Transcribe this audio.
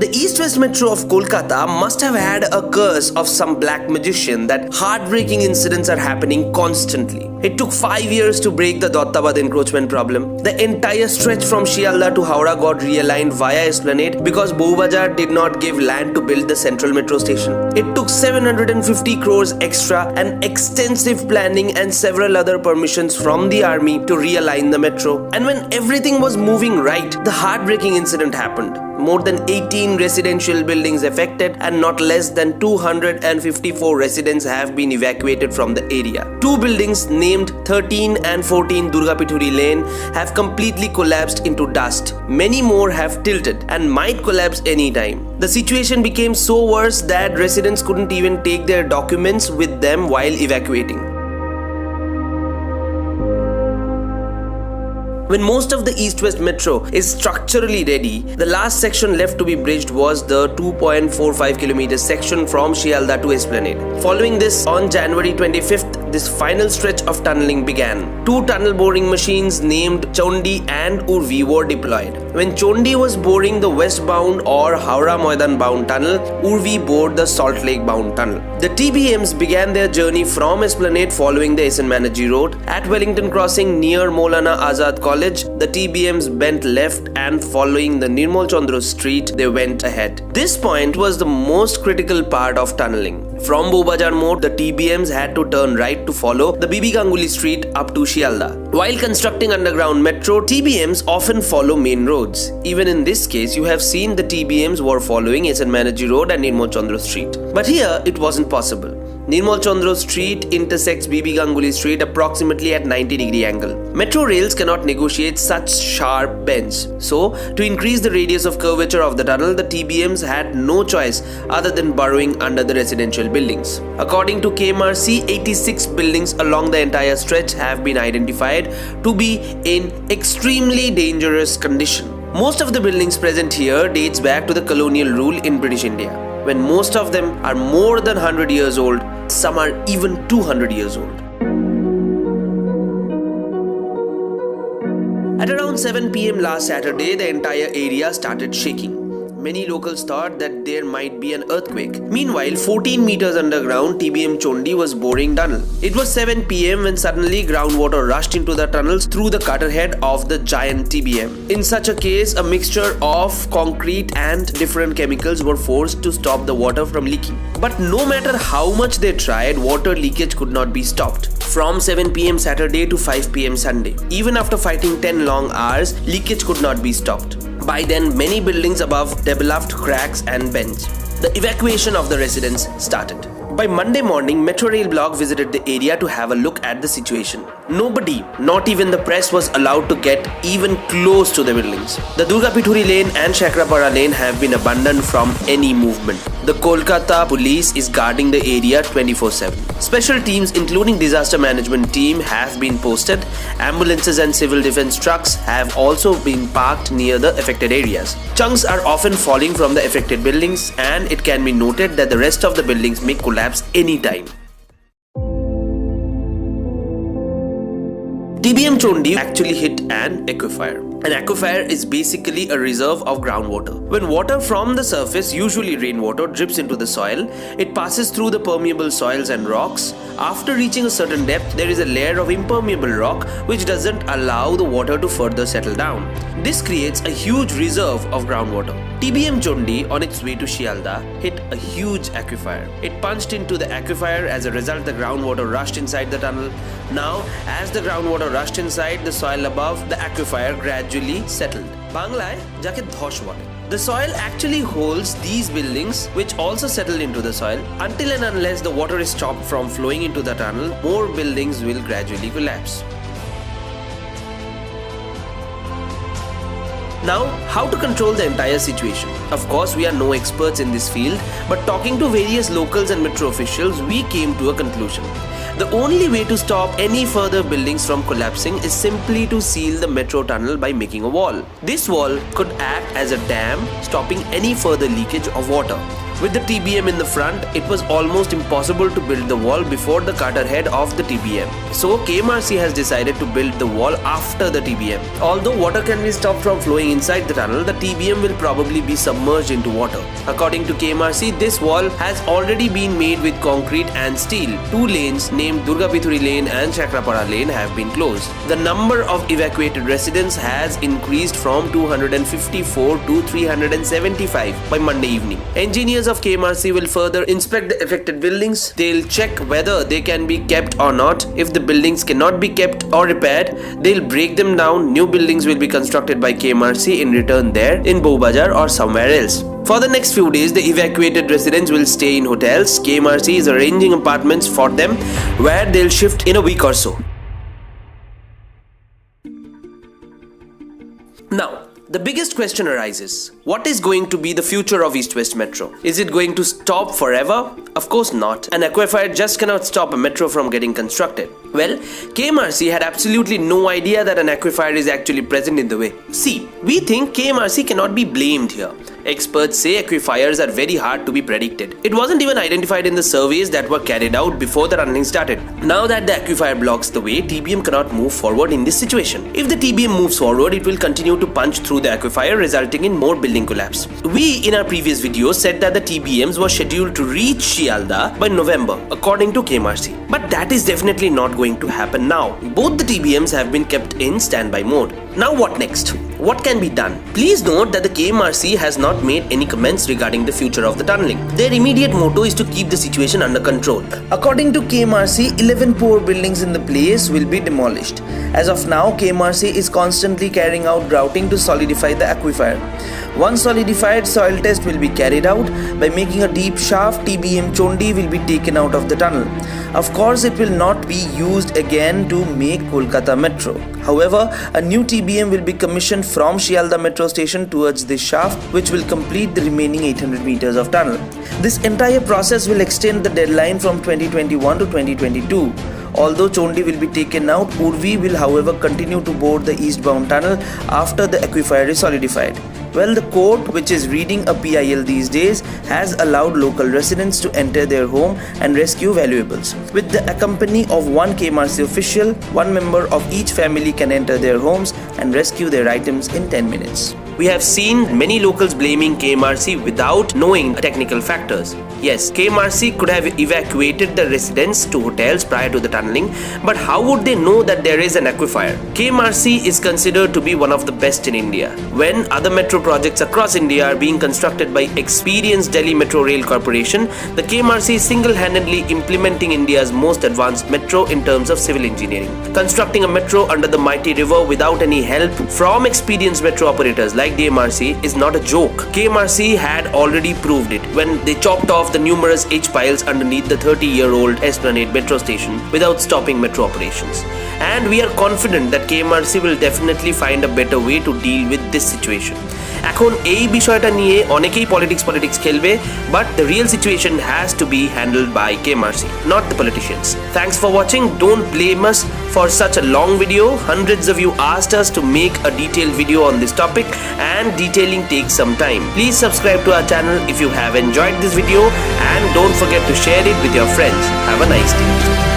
The East-West Metro of Kolkata must have had a curse of some black magician that heartbreaking incidents are happening constantly. It took 5 years to break the Dattabad encroachment problem. The entire stretch from Shialda to Howrah got realigned via Esplanade because Bowbazar did not give land to build the central metro station. It took 750 crores extra and extensive planning and several other permissions from the army to realign the metro. And when everything was moving right, the heartbreaking incident happened. More than 18 residential buildings affected and not less than 254 residents have been evacuated from the area. Two buildings named 13 and 14 Durgapithuri Lane have completely collapsed into dust. Many more have tilted and might collapse anytime. The situation became so worse that residents couldn't even take their documents with them while evacuating. When most of the East-West Metro is structurally ready, the last section left to be bridged was the 2.45 km section from Shialda to Esplanade. Following this, on January 25th, this final stretch of tunneling began. Two tunnel boring machines named Chondi and Urvi were deployed. When Chondi was boring the westbound or Howrah Moidan bound tunnel, Urvi bored the Salt Lake bound tunnel. The TBMs began their journey from Esplanade following the SN Banerjee Road. At Wellington Crossing near Maulana Azad College, the TBMs bent left and following the Nirmal Chandra Street, they went ahead. This point was the most critical part of tunneling. From Bowbazar Mode, the TBMs had to turn right to follow the Bibi Ganguly Street up to Shialda. While constructing underground metro, TBMs often follow main roads. Even in this case, you have seen the TBMs were following SN Banerjee Road and Nirmal Chandra Street. But here, it wasn't possible. Nirmal Chandra Street intersects Bibi Ganguly Street approximately at 90-degree angle. Metro rails cannot negotiate such sharp bends. So, to increase the radius of curvature of the tunnel, the TBMs had no choice other than burrowing under the residential buildings. According to KMRC, 86 buildings along the entire stretch have been identified to be in extremely dangerous condition. Most of the buildings present here dates back to the colonial rule in British India, when most of them are more than 100 years old, some are even 200 years old. At around 7 p.m. last Saturday, the entire area started shaking. Many locals thought that there might be an earthquake. Meanwhile, 14 meters underground, TBM Chondi was boring tunnel. It was 7 p.m. when suddenly groundwater rushed into the tunnels through the cutter head of the giant TBM. In such a case, a mixture of concrete and different chemicals were forced to stop the water from leaking. But no matter how much they tried, water leakage could not be stopped. From 7 p.m. Saturday to 5 p.m. Sunday. Even after fighting 10 long hours, leakage could not be stopped. By then, many buildings above developed cracks and bends. The evacuation of the residents started. By Monday morning, Metro Rail Block visited the area to have a look at the situation. Nobody, not even the press, was allowed to get even close to the buildings. The Durgapithuri Lane and Shakrapara Lane have been abandoned from any movement. The Kolkata police is guarding the area 24/7. Special teams including disaster management team have been posted. Ambulances and civil defense trucks have also been parked near the affected areas. Chunks are often falling from the affected buildings and it can be noted that the rest of the buildings may collapse anytime. TBM Chondi actually hit an aquifer. An aquifer is basically a reserve of groundwater. When water from the surface, usually rainwater, drips into the soil, it passes through the permeable soils and rocks. After reaching a certain depth, there is a layer of impermeable rock which doesn't allow the water to further settle down. This creates a huge reserve of groundwater. TBM Chondi, on its way to Shialda, hit a huge aquifer. It punched into the aquifer. As a result, the groundwater rushed inside the tunnel. Now, as the groundwater rushed inside, the soil above the aquifer gradually settled. Banglaয় যাকে ধস বলে. The soil actually holds these buildings which also settle into the soil. Until and unless the water is stopped from flowing into the tunnel, more buildings will gradually collapse. Now, how to control the entire situation? Of course, we are no experts in this field, but talking to various locals and metro officials, we came to a conclusion. The only way to stop any further buildings from collapsing is simply to seal the metro tunnel by making a wall. This wall could act as a dam, stopping any further leakage of water. With the TBM in the front, it was almost impossible to build the wall before the cutter head of the TBM. So KMRC has decided to build the wall after the TBM. Although water can be stopped from flowing inside the tunnel, the TBM will probably be submerged into water. According to KMRC, this wall has already been made with concrete and steel. 2 lanes named Durgapithuri Lane and Chakrapara Lane have been closed. The number of evacuated residents has increased from 254 to 375 by Monday evening. Engineers of KMRC will further inspect the affected buildings. They'll check whether they can be kept or not. If the buildings cannot be kept or repaired, they'll break them down. New buildings will be constructed by KMRC in return there in Bowbazar or somewhere else. For the next few days, the evacuated residents will stay in hotels. KMRC is arranging apartments for them where they'll shift in a week or so. Now, the biggest question arises, what is going to be the future of East-West Metro? Is it going to stop forever? Of course not. An aquifer just cannot stop a metro from getting constructed. Well, KMRC had absolutely no idea that an aquifer is actually present in the way. See, we think KMRC cannot be blamed here. Experts say aquifers are very hard to be predicted. It wasn't even identified in the surveys that were carried out before the tunneling started. Now that the aquifer blocks the way, TBM cannot move forward in this situation. If the TBM moves forward, it will continue to punch through the aquifer, resulting in more building collapse. We in our previous video said that the TBMs were scheduled to reach Shialda by November, according to KMRC. But that is definitely not going to happen now. Both the TBMs have been kept in standby mode. Now what next? What can be done? Please note that the KMRC has not made any comments regarding the future of the tunneling. Their immediate motto is to keep the situation under control. According to KMRC, 11 poor buildings in the place will be demolished. As of now, KMRC is constantly carrying out grouting to solidify the aquifer. Once solidified, soil test will be carried out. By making a deep shaft, TBM Chondi will be taken out of the tunnel. Of course, it will not be used again to make Kolkata Metro. However, a new TBM will be commissioned from Shialda Metro Station towards this shaft, which will complete the remaining 800 meters of tunnel. This entire process will extend the deadline from 2021 to 2022. Although Chondi will be taken out, Urvi will however continue to board the eastbound tunnel after the aquifer is solidified. Well, the court, which is reading a PIL these days, has allowed local residents to enter their home and rescue valuables. With the accompany of one KMRC official, one member of each family can enter their homes and rescue their items in 10 minutes. We have seen many locals blaming KMRC without knowing technical factors. Yes, KMRC could have evacuated the residents to hotels prior to the tunneling, but how would they know that there is an aquifer? KMRC is considered to be one of the best in India. When other metro projects across India are being constructed by experienced Delhi Metro Rail Corporation, the KMRC is single-handedly implementing India's most advanced metro in terms of civil engineering. Constructing a metro under the mighty river without any help from experienced metro operators like KMRC is not a joke. KMRC had already proved it when they chopped off the numerous H-piles underneath the 30-year-old Esplanade metro station without stopping metro operations. And we are confident that KMRC will definitely find a better way to deal with this situation. এখন এই বিষয়টা নিয়ে অনেকেই politics খেলবে, but the real situation has to be handled by KMRC, not the politicians. Thanks for watching. Don't blame us for such a long video. Hundreds of you asked us to make a detailed video on this topic, and detailing takes some time. Please subscribe to our channel if you have enjoyed this video, and don't forget to share it with your friends. Have a nice day.